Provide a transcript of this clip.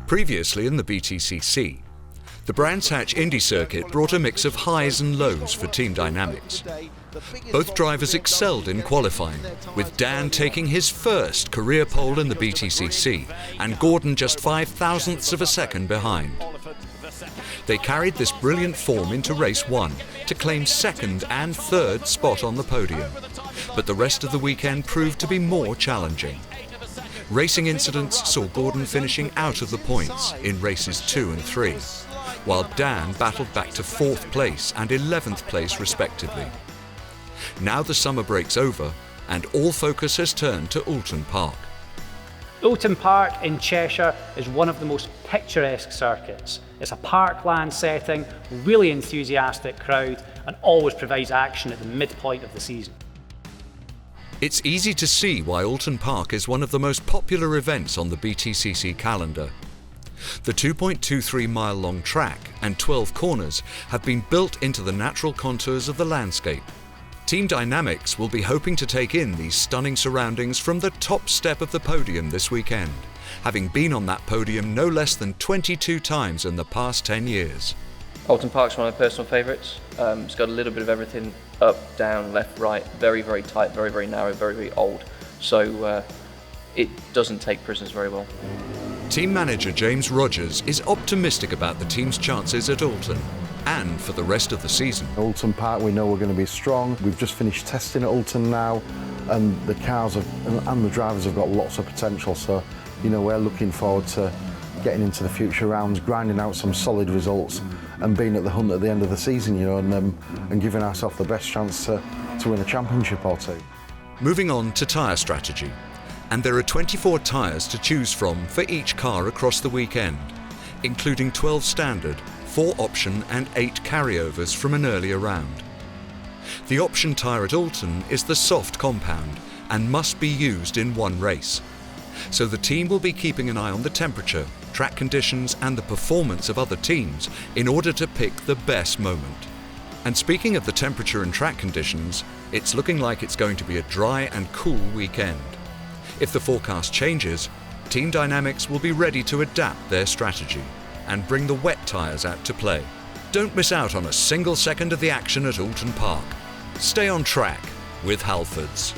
Previously in the BTCC, the Brands Hatch Indy Circuit brought a mix of highs and lows for team dynamics. Both drivers excelled in qualifying, with Dan taking his first career pole in the BTCC and Gordon just 0.05 of a second behind. They carried this brilliant form into race 1 to claim second and third spot on the podium, but the rest of the weekend proved to be more challenging. Racing incidents saw Gordon finishing out of the points in races 2 and 3, while Dan battled back to 4th place and 11th place respectively. Now the summer break's over and all focus has turned to OULTON Park. OULTON Park in Cheshire is one of the most picturesque circuits. It's a parkland setting, really enthusiastic crowd, and always provides action at the midpoint of the season. It's easy to see why OULTON Park is one of the most popular events on the BTCC calendar. The 2.23 mile long track and 12 corners have been built into the natural contours of the landscape. Team Dynamics will be hoping to take in these stunning surroundings from the top step of the podium this weekend, having been on that podium no less than 22 times in the past 10 years. OULTON Park's one of my personal favourites. It's got a little bit of everything, up, down, left, right, very, very tight, very, very narrow, very, very old. So it doesn't take prisoners very well. Team manager James Rogers is optimistic about the team's chances at OULTON and for the rest of the season. OULTON Park, we know we're going to be strong. We've just finished testing at OULTON now, and the cars and the drivers have got lots of potential. So, you know, we're looking forward to getting into the future rounds, grinding out some solid results, and being at the hunt at the end of the season, you know, and giving ourselves the best chance to win a championship or two. Moving on to tyre strategy. And there are 24 tyres to choose from for each car across the weekend, including 12 standard, 4 option and 8 carryovers from an earlier round. The option tyre at OULTON is the soft compound and must be used in one race. So the team will be keeping an eye on the temperature, track conditions and the performance of other teams in order to pick the best moment. And speaking of the temperature and track conditions, it's looking like it's going to be a dry and cool weekend. If the forecast changes, Team Dynamics will be ready to adapt their strategy and bring the wet tyres out to play. Don't miss out on a single second of the action at OULTON Park. Stay on track with Halfords.